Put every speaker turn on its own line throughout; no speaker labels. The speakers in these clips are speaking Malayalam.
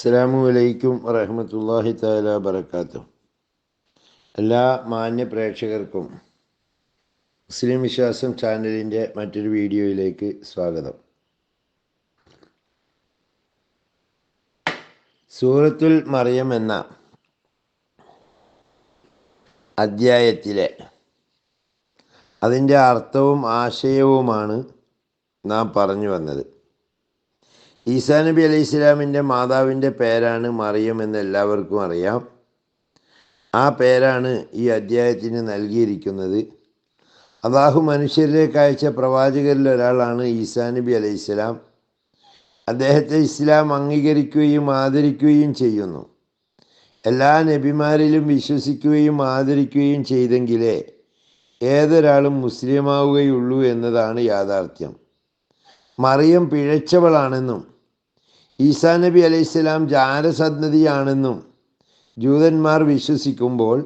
അസ്സലാമു അലൈക്കും വറഹ്മത്തുള്ളാഹി തആല വബറകാതുഹു. എല്ലാ മാന്യ പ്രേക്ഷകർക്കും മുസ്ലിം വിശ്വാസം ചാനലിൻ്റെ മറ്റൊരു വീഡിയോയിലേക്ക് സ്വാഗതം. സൂറത്തുൽ മറിയം എന്ന അധ്യായത്തിലെ അതിൻ്റെ അർത്ഥവും ആശയവുമാണ് നാം പറഞ്ഞു വന്നത്. ഈസാ നബി അലൈഹി സ്വലാമിൻ്റെ മാതാവിൻ്റെ പേരാണ് മറിയം എന്ന് എല്ലാവർക്കും അറിയാം. ആ പേരാണ് ഈ അധ്യായത്തിന് നൽകിയിരിക്കുന്നത്. അള്ളാഹു മനുഷ്യരിലേക്ക് അയച്ച പ്രവാചകരിൽ ഒരാളാണ് ഈസാ നബി അലൈഹി സ്വലാം. അദ്ദേഹത്തെ ഇസ്ലാം അംഗീകരിക്കുകയും ആദരിക്കുകയും ചെയ്യുന്നു. എല്ലാ നബിമാരിലും വിശ്വസിക്കുകയും ആദരിക്കുകയും ചെയ്തെങ്കിലേ ഏതൊരാളും മുസ്ലിമാവുകയുള്ളൂ എന്നതാണ് യാഥാർത്ഥ്യം. മറിയം പിഴച്ചവളാണെന്നും ഈസാ നബി അലൈഹി സ്വലാം ജാരസന്തതിയാണെന്നും ജൂതന്മാർ വിശ്വസിക്കുമ്പോൾ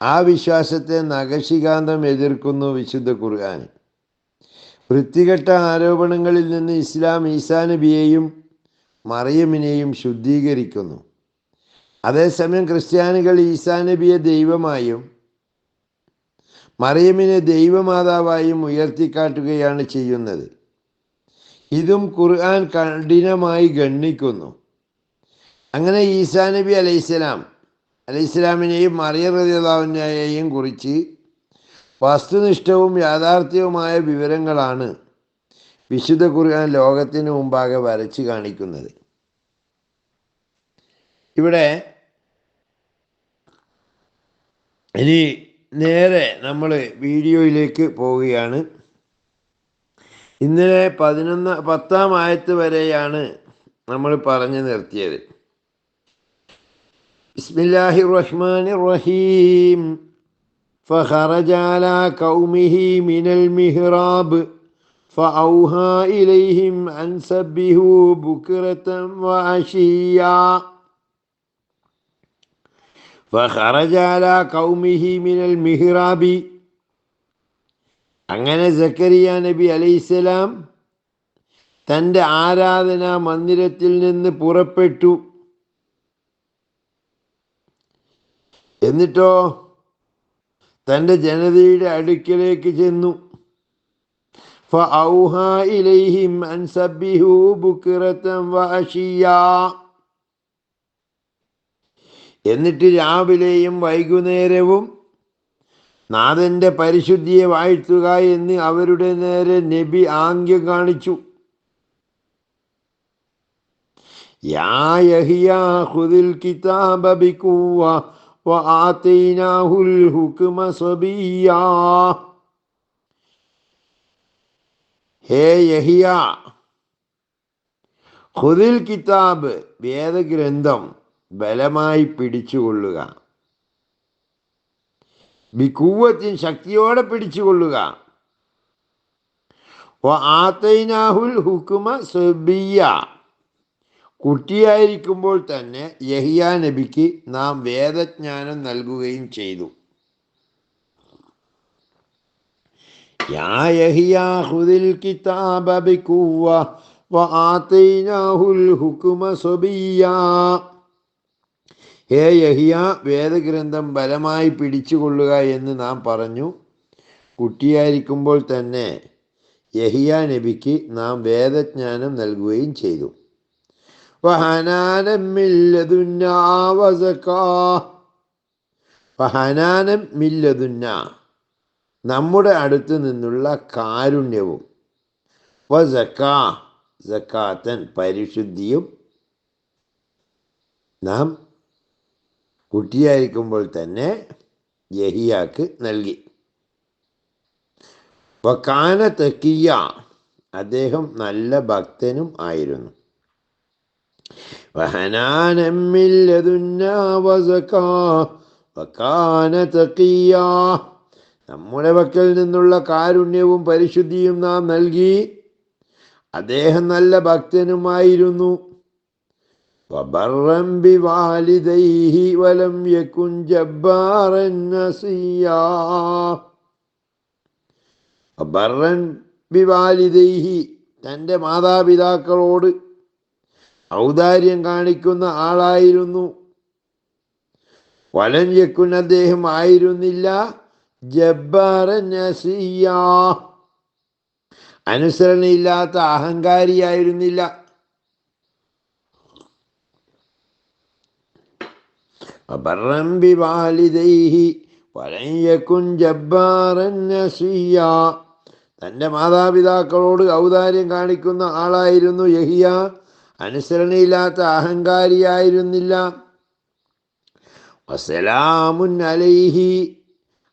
ആ വിശ്വാസത്തെ നഖശികാന്തം എതിർക്കുന്നു വിശുദ്ധ ഖുർആൻ. വൃത്തികെട്ട ആരോപണങ്ങളിൽ നിന്ന് ഇസ്ലാം ഈസാ നബിയെയും മറിയമിനെയും ശുദ്ധീകരിക്കുന്നു. അതേസമയം ക്രിസ്ത്യാനികൾ ഈസാ നബിയെ ദൈവമായും മറിയമിനെ ദൈവമാതാവായും ഉയർത്തിക്കാട്ടുകയാണ് ചെയ്യുന്നത്. ഇതും ഖുർആൻ കഠിനമായി ഗണ്ണിക്കുന്നു. അങ്ങനെ ഈസാ നബി അലൈഹിസ്സലാമിനെയും മറിയം റളിയല്ലാഹു അൻഹയെയും കുറിച്ച് വസ്തുനിഷ്ഠവും യാഥാർത്ഥ്യവുമായ വിവരങ്ങളാണ് വിശുദ്ധ ഖുർആൻ ലോകത്തിന് മുമ്പാകെ വരച്ച് കാണിക്കുന്നത്. ഇവിടെ ഇനി നേരെ നമ്മൾ വീഡിയോയിലേക്ക് പോവുകയാണ്. ഇന്നലെ 10-ാം ആയത്ത് വരെയാണ് നമ്മൾ പറഞ്ഞു നിർത്തിയത്. ബിസ്മില്ലാഹിർ റഹ്മാനിർ റഹീം. ഫഖറജ അലാ ഖൗമിഹി മിനൽ മിഹ്റാബ് ഫഔഹാ ഇലൈഹിം അൻ സബ്ബിഹു ബുക്റതൻ വഅശിയ്യാ. ഫഖറജ അലാ ഖൗമിഹി മിനൽ മിഹ്റാബി. അങ്ങനെ സക്കരിയ നബി അലൈഹിസ്സലാം തൻ്റെ ആരാധനാ മന്ദിരത്തിൽ നിന്ന് പുറപ്പെട്ടു. എന്നിട്ടോ തൻ്റെ ജനതയുടെ അടുക്കലേക്ക് ചെന്നു. ഫഔഹാ ഇലൈഹിം അൻ സബ്ബിഹു ബുക്റതൻ വഅശിയ്യാ. എന്നിട്ട് രാവിലെയും വൈകുന്നേരവും നാഥൻ്റെ പരിശുദ്ധിയെ വാഴ്ത്തുക എന്ന് അവരുടെ നേരെ നബി ആംഗ്യം കാണിച്ചു. യാ യഹ്യാ ഖുദിൽ കിതാബ ബിഖുവ്വ വആതൈനാഹുൽ ഹുക്മ സബിയ്യാ. ഹേ യഹ്യാ, ഖുദിൽ കിതാബ്, വേദഗ്രന്ഥം ബലമായി പിടിച്ചുകൊള്ളുക. ബിഖുവ്വത്തിൻ, ശക്തിയോടെ പിടിച്ചുകൊള്ളുക. വആതൈനാഹുൽ ഹുക്മ സബിയ്യ, കുട്ടിയായിരിക്കുമ്പോൾ തന്നെ യഹ്യാ നബിക്ക് നാം വേദജ്ഞാനം നൽകുകയും ചെയ്തു. യാ യഹ്യാ ഖുദിൽ കിതാബ ബിഖുവ്വ വആതൈനാഹുൽ ഹുക്മ സബിയ്യ. ഹേ യഹ്യാ, വേദഗ്രന്ഥം ബലമായി പിടിച്ചുകൊള്ളുക എന്ന് നാം പറഞ്ഞു. കുട്ടിയായിരിക്കുമ്പോൾ തന്നെ യഹ്യാ നബിക്ക് നാം വേദജ്ഞാനം നൽകുകയും ചെയ്തു. വഹനാനം മിൻ ലദുന്നാ വസക്കാ. വഹനാനം മിൻ ലദുന്നാ, നമ്മുടെ അടുത്ത് നിന്നുള്ള കാരുണ്യവും, വസക്കാ, സക്കാത്തൻ, പരിശുദ്ധിയും നാം കുട്ടിയായിരിക്കുമ്പോൾ തന്നെ യഹിയാക്ക് നൽകി. വകാന തഖിയ്യ, അദ്ദേഹം നല്ല ഭക്തനും ആയിരുന്നു. വഹനാനം മിൻ ലദുന്നാ വസക്കാ വകാന തഖിയ്യ, നമ്മുടെ പക്കൽ നിന്നുള്ള കാരുണ്യവും പരിശുദ്ധിയും നാം നൽകി. അദ്ദേഹം നല്ല ഭക്തനുമായിരുന്നു. വബർറൻ ബിവാലിദൈഹി വലം യകുൻ ജബ്ബാറൻ നസിയ്യാ. വബർറൻ ബിവാലിദൈഹി, തൻ്റെ മാതാപിതാക്കളോട് ഔദാര്യം കാണിക്കുന്ന ആളായിരുന്നു. വലം യക്കുൻ, അദ്ദേഹം ആയിരുന്നില്ല, ജബ്ബാറൻ നസിയ്യാ, അനുസരണയില്ലാത്ത അഹങ്കാരിയായിരുന്നില്ല. ബർറൻ ബിവാലിദൈഹി വലം യകുൻ ജബ്ബാറൻ നസിയ്യാ, തൻ്റെ മാതാപിതാക്കളോട് ഔദാര്യം കാണിക്കുന്ന ആളായിരുന്നു യഹിയ, അനുസരണയില്ലാത്ത അഹങ്കാരിയായിരുന്നില്ല. വസ്സലാമുൻ അലൈഹി,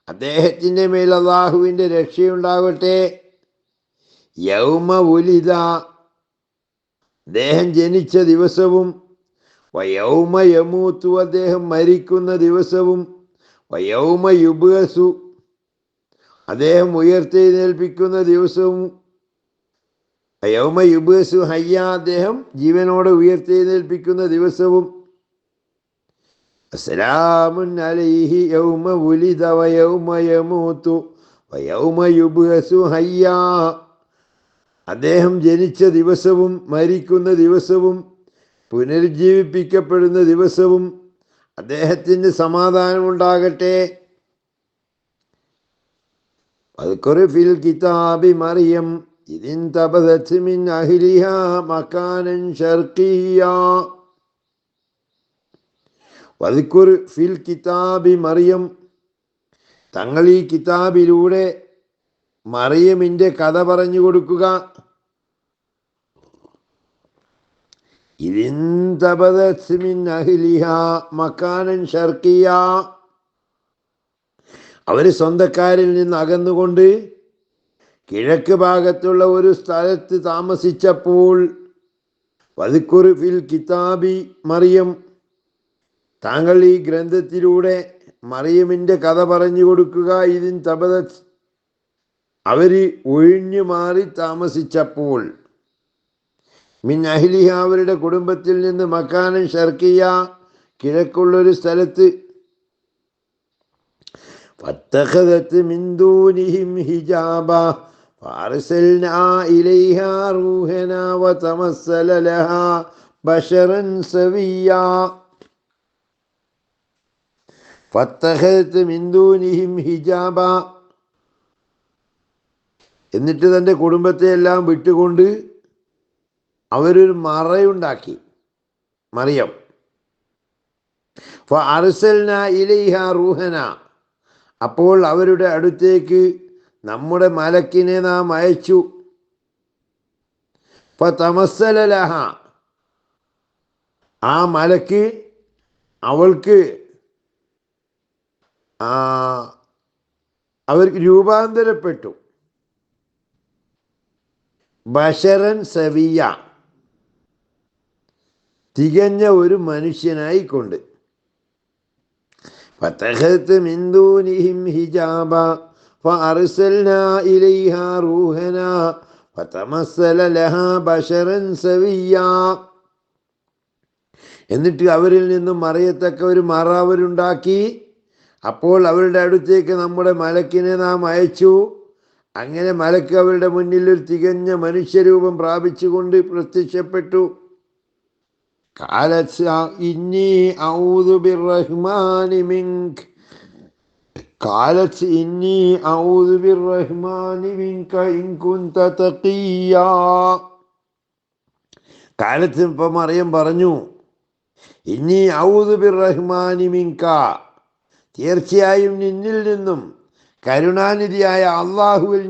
അദ്ദേഹത്തിൻ്റെ മേൽ അല്ലാഹുവിൻ്റെ രക്ഷയുണ്ടാകട്ടെ. യൗമ ഉലിദ, അദ്ദേഹം ജനിച്ച ദിവസവും, വയൗമ യമൂത്തു, അദ്ദേഹം മരിക്കുന്ന ദിവസവും, വയൗമ യുബ്അസു, അദ്ദേഹം ഉയർത്തെഴുന്നേൽപ്പിക്കുന്ന ദിവസവും, വയൗമ യുബ്അസു ഹയ്യ, അദ്ദേഹം ജീവനോടെ ഉയർത്തെഴുന്നേൽപ്പിക്കുന്ന ദിവസവും. അസ്സലാമുൻ അലൈഹി യൗമ ഉലിദ വയൗമ യമൂത്തു വയൗമ യുബ്അസു ഹയ്യ, അദ്ദേഹം ജനിച്ച ദിവസവും മരിക്കുന്ന ദിവസവും പുനരുജ്ജീവിപ്പിക്കപ്പെടുന്ന ദിവസവും അദ്ദേഹത്തിന് സമാധാനമുണ്ടാകട്ടെ. വദ്കുർ ഫിൽ കിതാബി മറിയം ഇദിൻതബദത് മിൻ അഹ്ലിഹാ മകാനൻ ശർഖിയ്യാ. വദ്കുർ ഫിൽ കിതാബി മറിയം, തങ്ങൾ ഈ കിതാബിലൂടെ മറിയമിൻ്റെ കഥ പറഞ്ഞു കൊടുക്കുക. ഇദിൻതബദത് മിൻ അഹ്ലിഹാ മകാനൻ ശർഖിയ്യാ, അവർ സ്വന്തക്കാരിൽ നിന്ന് അകന്നുകൊണ്ട് കിഴക്ക് ഭാഗത്തുള്ള ഒരു സ്ഥലത്ത് താമസിച്ചപ്പോൾ. വദ്കുർ ഫിൽ കിതാബി മറിയം, താങ്കൾ ഈ ഗ്രന്ഥത്തിലൂടെ മറിയമിൻ്റെ കഥ പറഞ്ഞു കൊടുക്കുക. ഇദിൻതബദത്, അവർ ഒഴിഞ്ഞു മാറി താമസിച്ചപ്പോൾ. മിൻ അഹ്ലിഹ, അവരുടെ കുടുംബത്തിൽ നിന്ന്, മക്കാനൻ ശർഖിയ, കിഴക്കുള്ളൊരു സ്ഥലത്ത്. ഫത്തഖദത് മിൻ ദൂനിഹിം ഹിജാബ ഫഅർസൽനാ ഇലൈഹാ റൂഹനാ വതമസ്സല ലഹാ ബശറൻ സവിയ്യാ. ഫത്തഖദത് മിൻ ദൂനിഹിം ഹിജാബ, എന്നിട്ട് തൻ്റെ കുടുംബത്തെ എല്ലാം വിട്ടുകൊണ്ട് അവരൊരു മറയുണ്ടാക്കി, മറിയം. ഫഅർസൽനാ ഇലൈഹാ റൂഹനാ, അപ്പോൾ അവരുടെ അടുത്തേക്ക് നമ്മുടെ മലക്കിനെ നാം അയച്ചു. ഫതമസ്സല ലഹാ, ആ മലക്ക് അവൾക്ക് അവർക്ക് രൂപാന്തരപ്പെട്ടു. ബശറൻ സവിയ, തികഞ്ഞ ഒരു മനുഷ്യനായിക്കൊണ്ട്. ഫതഖദത് മിൻ ദൂനിഹിം ഹിജാബ ഫഅർസൽനാ ഇലൈഹാ റൂഹനാ ഫതമസ്സല ലഹാ ബശറൻ സവിയ, എന്നിട്ട് അവരിൽ നിന്നും മറയത്തക്ക ഒരു മറ അവരുണ്ടാക്കി. അപ്പോൾ അവരുടെ അടുത്തേക്ക് നമ്മുടെ മലക്കിനെ നാം അയച്ചു. അങ്ങനെ മലക്ക് അവരുടെ മുന്നിൽ ഒരു തികഞ്ഞ മനുഷ്യരൂപം പ്രാപിച്ചുകൊണ്ട് പ്രത്യക്ഷപ്പെട്ടു. ഖാലത് ഇന്നി അഊദു ബിർറഹ്മാനി മിൻക, ഖാലത് ഇന്നി അഊദു ബിർറഹ്മാനി മിൻക ഇൻ കുൻത തഖിയ്യാ. ഖാലത്ത്, ഇപ്പം മറിയം പറഞ്ഞു, ഇന്നി അഊദു ബിർറഹ്മാനി മിൻക, തീർച്ചയായും നിന്നിൽ നിന്നും കരുണാനിധിയായ അള്ളാഹുവിൽ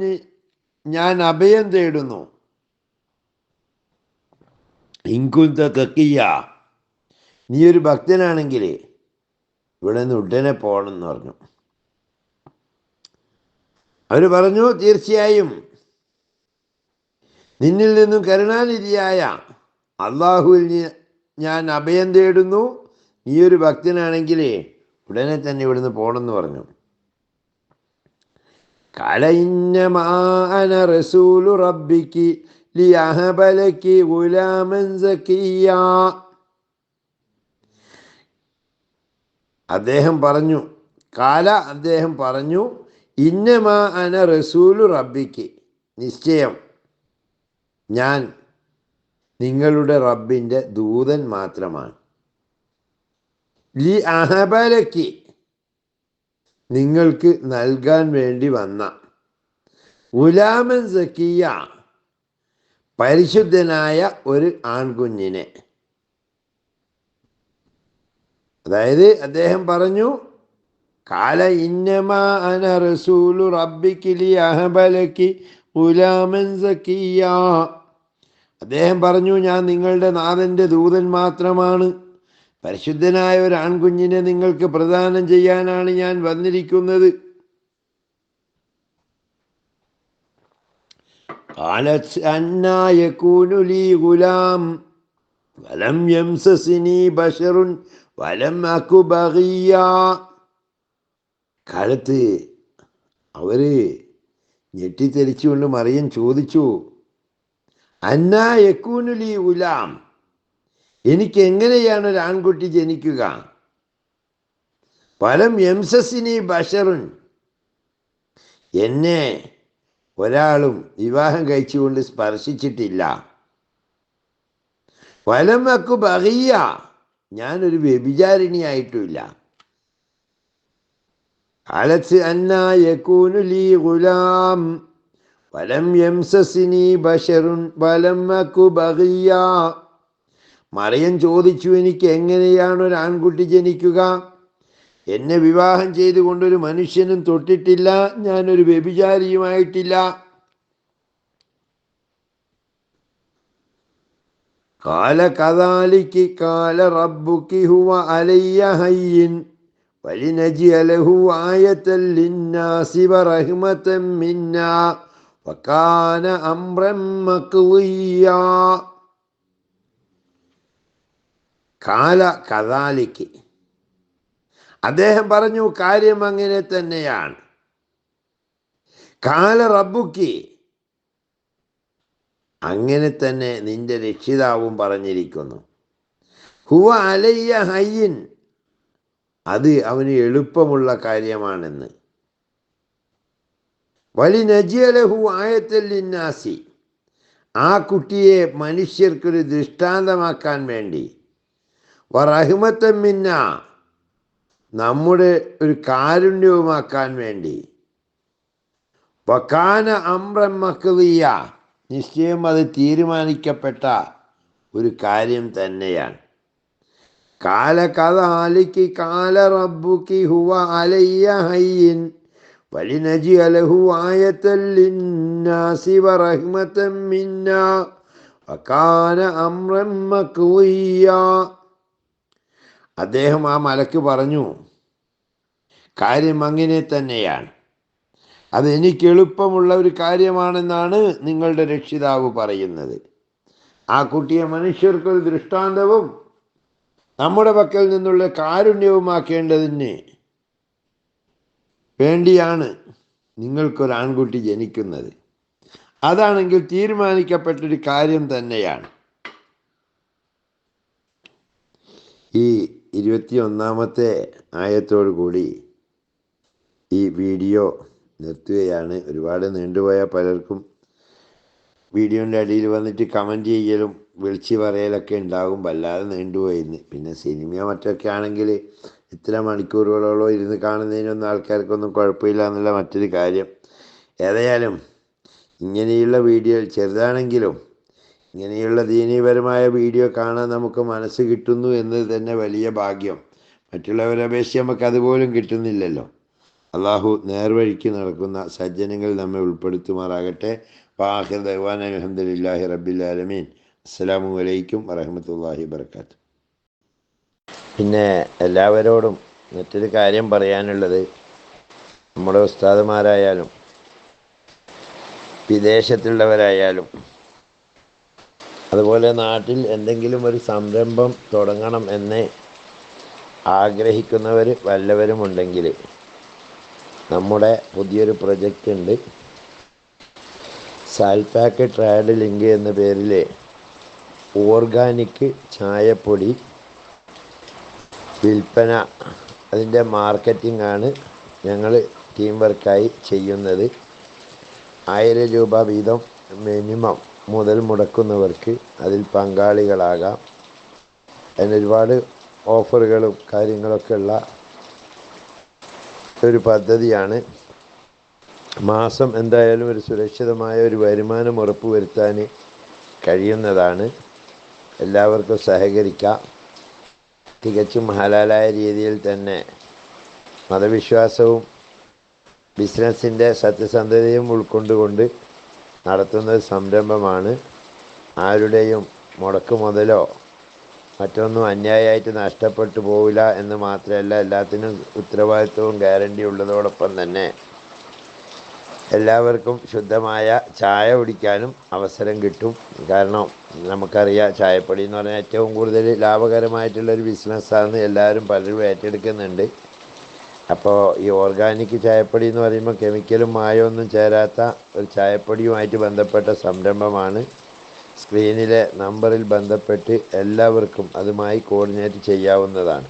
ഞാൻ അഭയം തേടുന്നു. ഇൻകുന്ത തഖിയ്യ, നീ ഒരു ഭക്തനാണെങ്കിൽ ഇവിടെ നിന്ന് ഉടനെ പോകണം എന്ന് പറഞ്ഞു. അവർ പറഞ്ഞു, തീർച്ചയായും നിന്നിൽ നിന്നും കരുണാനിധിയായ അള്ളാഹുവിൽ ഞാൻ അഭയം തേടുന്നു. നീ ഒരു ഭക്തനാണെങ്കിൽ ഉടനെ തന്നെ ഇവിടുന്ന് പോകണമെന്ന് പറഞ്ഞു. ഖാല ഇന്നമാ അന റസൂലു റബ്ബിക്കി ലിയഹബ ലക്കി ഗുലാമൻ സക്കിയ്യ. അദ്ദേഹം പറഞ്ഞു, ഖാല, അദ്ദേഹം പറഞ്ഞു, ഇന്നമാ അന റസൂലു റബ്ബിക്ക്, നിശ്ചയം ഞാൻ നിങ്ങളുടെ റബ്ബിൻ്റെ ദൂതൻ മാത്രമാണ്. ലി അഹബലക്ക് നിങ്ങൾക്ക് നൽകാൻ വേണ്ടി വന്ന ഗുലാമൻ സക്കിയ പരിശുദ്ധനായ ഒരു ആൺകുഞ്ഞിനെ. അതായത് അദ്ദേഹം പറഞ്ഞു, കാല ഇന്നമാ അന റസൂലു റബ്ബിക്ക് ലി അഹബലക്ക് ഗുലാമൻ സക്കിയ. അദ്ദേഹം പറഞ്ഞു, ഞാൻ നിങ്ങളുടെ നാഥൻ്റെ ദൂതൻ മാത്രമാണ്, പരിശുദ്ധനായ ഒരു ആൺകുഞ്ഞിനെ നിങ്ങൾക്ക് പ്രദാനം ചെയ്യാനാണ് ഞാൻ വന്നിരിക്കുന്നത്. ഖാലത് അന്നാ യകൂനു ലീ ഗുലാം വലം യംസസ്നി ബശറുൻ വലം അകു ബഗിയ. കാലത്ത് അവര് ഞെട്ടിത്തെറിച്ചുകൊണ്ട് മറിയം ചോദിച്ചു, അന്നാ യകൂനു ലീ ഗുലാം, എനിക്ക് എങ്ങനെയാണ് ഒരു ആൺകുട്ടി ജനിക്കുക? വലം യംസസ്നി ബശറുൻ, എന്നെ ഒരാളും വിവാഹം കഴിച്ചുകൊണ്ട് സ്പർശിച്ചിട്ടില്ല. വലം അക്കു ബഗിയ, ഞാനൊരു വ്യഭിചാരിണിയായിട്ടുമില്ല. ഖാലത് അന്നാ യകൂനു ലീ ഗുലാം വലം യംസസ്നി ബശറുൻ വലം അകു ബഗിയ. മറിയം ചോദിച്ചു, എനിക്ക് എങ്ങനെയാണ് ഒരു ആൺകുട്ടി ജനിക്കുക? എന്നെ വിവാഹം ചെയ്തുകൊണ്ടൊരു മനുഷ്യനും തൊട്ടിട്ടില്ല, ഞാനൊരു വ്യഭിചാരിയുമായിട്ടില്ല. ഖാല കദാലികി ഖാല റബ്ബുകി ഹുവ അലയ്യ ഹയ്യിൻ വലിനജ്അലഹു ആയതൻ ലിന്നാസി വറഹ്മതൻ മിന്നാ വകാന അംറൻ മഖ്ദിയ്യ. ഖാല കദാലികി, അദ്ദേഹം പറഞ്ഞു, കാര്യം അങ്ങനെ തന്നെയാണ്. ഖാല റബ്ബുക്കി, അങ്ങനെ തന്നെ നിന്റെ രക്ഷിതാവും പറഞ്ഞിരിക്കുന്നു. ഹുവ അലയ്യ ഹയ്യിൻ, അത് അവന് എളുപ്പമുള്ള കാര്യമാണെന്ന്. വലിനജ്അലഹു ആയതൻ ലിന്നാസി, ആ കുട്ടിയെ മനുഷ്യർക്കൊരു ദൃഷ്ടാന്തമാക്കാൻ വേണ്ടി, വറഹ്മതൻ മിന്നാ, നമ്മുടെ ഒരു കാരുണ്യവുമാക്കാൻ വേണ്ടി, വകാന അംറൻ മഖ്ദിയ്യ, നിശ്ചയം അത് തീരുമാനിക്കപ്പെട്ട ഒരു കാര്യം തന്നെയാണ്. ഖാല കദാലികി ഖാല റബ്ബുകി ഹുവ അലയ്യ ഹയ്യിൻ വലിനജ്അലഹു ആയതൻ ലിന്നാസി വറഹ്മതൻ മിന്നാ വകാന അംറൻ മഖ്ദിയ്യ. അദ്ദേഹം ആ മലക്ക് പറഞ്ഞു, കാര്യം അങ്ങനെ തന്നെയാണ്, അത് എനിക്ക് എളുപ്പമുള്ള ഒരു കാര്യമാണെന്നാണ് നിങ്ങളുടെ രക്ഷിതാവ് പറയുന്നത്. ആ കുട്ടിയെ മനുഷ്യർക്കൊരു ദൃഷ്ടാന്തവും നമ്മുടെ പക്കൽ നിന്നുള്ള കാരുണ്യവുമാക്കേണ്ടതിന് വേണ്ടിയാണ് നിങ്ങൾക്കൊരു ആൺകുട്ടി ജനിക്കുന്നത്. അതാണെങ്കിൽ തീരുമാനിക്കപ്പെട്ടൊരു കാര്യം തന്നെയാണ്. ഈ 21-ാമത്തെ ആയത്തോടു കൂടി ഈ വീഡിയോ നിർത്തുകയാണ്. ഒരുപാട് നീണ്ടുപോയ പലർക്കും വീഡിയോൻ്റെ അടിയിൽ വന്നിട്ട് കമൻറ്റ് ചെയ്യലും വിളിച്ച് പറയലൊക്കെ ഉണ്ടാകും, വല്ലാതെ നീണ്ടുപോയിന്ന്. പിന്നെ സിനിമയോ മറ്റൊക്കെ ആണെങ്കിൽ ഇത്ര മണിക്കൂറുകളോളം ഇരുന്ന് കാണുന്നതിനൊന്നും ആൾക്കാർക്കൊന്നും കുഴപ്പമില്ല എന്നുള്ള മറ്റൊരു കാര്യം. ഏതായാലും ഇങ്ങനെയുള്ള വീഡിയോ ചെറുതാണെങ്കിലും ഇങ്ങനെയുള്ള ദീനീപരമായ വീഡിയോ കാണാൻ നമുക്ക് മനസ്സ് കിട്ടുന്നു എന്നത് തന്നെ വലിയ ഭാഗ്യം. മറ്റുള്ളവരെ അപേക്ഷിച്ച് നമുക്ക് അതുപോലും കിട്ടുന്നില്ലല്ലോ. അള്ളാഹു നേർവഴിക്ക് നടക്കുന്ന സജ്ജനങ്ങൾ നമ്മെ ഉൾപ്പെടുത്തുമാറാകട്ടെ. വാഹിർ ദഅ്വാനാ അൽഹംദുലില്ലാഹി റബ്ബിൽ ആലമീൻ. അസ്സലാമു അലൈക്കും വറഹ്മത്തുള്ളാഹി വബറകാതുഹു. പിന്നെ എല്ലാവരോടും മറ്റൊരു കാര്യം പറയാനുള്ളത്, നമ്മുടെ ഉസ്താദുമാരായാലും വിദേശത്തുള്ളവരായാലും അതുപോലെ നാട്ടിൽ എന്തെങ്കിലും ഒരു സംരംഭം തുടങ്ങണം എന്ന് ആഗ്രഹിക്കുന്നവർ വല്ലവരുമുണ്ടെങ്കിൽ നമ്മുടെ പുതിയൊരു പ്രൊജക്റ്റ് ഉണ്ട്. സാൽപാക്ക് ട്രേഡ് ലിങ്ക് എന്ന പേരിൽ ഓർഗാനിക് ചായപ്പൊടി വിൽപ്പന, അതിൻ്റെ മാർക്കറ്റിംഗ് ആണ് ഞങ്ങൾ ടീം വർക്കായി ചെയ്യുന്നത്. 1000 രൂപ വീതം മിനിമം മുതൽ മുടക്കുന്നവർക്ക് അതിൽ പങ്കാളികളാകാം. അതിന് ഒരുപാട് ഓഫറുകളും കാര്യങ്ങളൊക്കെ ഉള്ള ഒരു പദ്ധതിയാണ്. മാസം എന്തായാലും ഒരു സുരക്ഷിതമായ ഒരു വരുമാനം ഉറപ്പുവരുത്താൻ കഴിയുന്നതാണ്. എല്ലാവർക്കും സഹകരിക്കാം. തികച്ചും ഹലാലായ രീതിയിൽ തന്നെ മതവിശ്വാസവും ബിസിനസ്സിൻ്റെ സത്യസന്ധതയും ഉൾക്കൊണ്ടുകൊണ്ട് നടത്തുന്ന ഒരു സംരംഭമാണ്. ആരുടെയും മുടക്ക് മുതലോ മറ്റൊന്നും അന്യായമായിട്ട് നഷ്ടപ്പെട്ടു പോവില്ല എന്ന് മാത്രമല്ല, എല്ലാത്തിനും ഉത്തരവാദിത്വവും ഗ്യാരണ്ടി ഉള്ളതോടൊപ്പം തന്നെ എല്ലാവർക്കും ശുദ്ധമായ ചായ കുടിക്കാനും അവസരം കിട്ടും. കാരണം നമുക്കറിയാം, ചായപ്പൊടി എന്ന് പറഞ്ഞാൽ ഏറ്റവും കൂടുതൽ ലാഭകരമായിട്ടുള്ളൊരു ബിസിനസ്സാണ്. എല്ലാവരും പലരും ഏറ്റെടുക്കുന്നുണ്ട്. അപ്പോൾ ഈ ഓർഗാനിക് ചായപ്പൊടി എന്ന് പറയുമ്പോൾ കെമിക്കലും മായമൊന്നും ചേരാത്ത ഒരു ചായപ്പൊടിയുമായിട്ട് ബന്ധപ്പെട്ട സംരംഭമാണ്. സ്ക്രീനിലെ നമ്പറിൽ ബന്ധപ്പെട്ട് എല്ലാവർക്കും അതുമായി കോർഡിനേറ്റ് ചെയ്യാവുന്നതാണ്.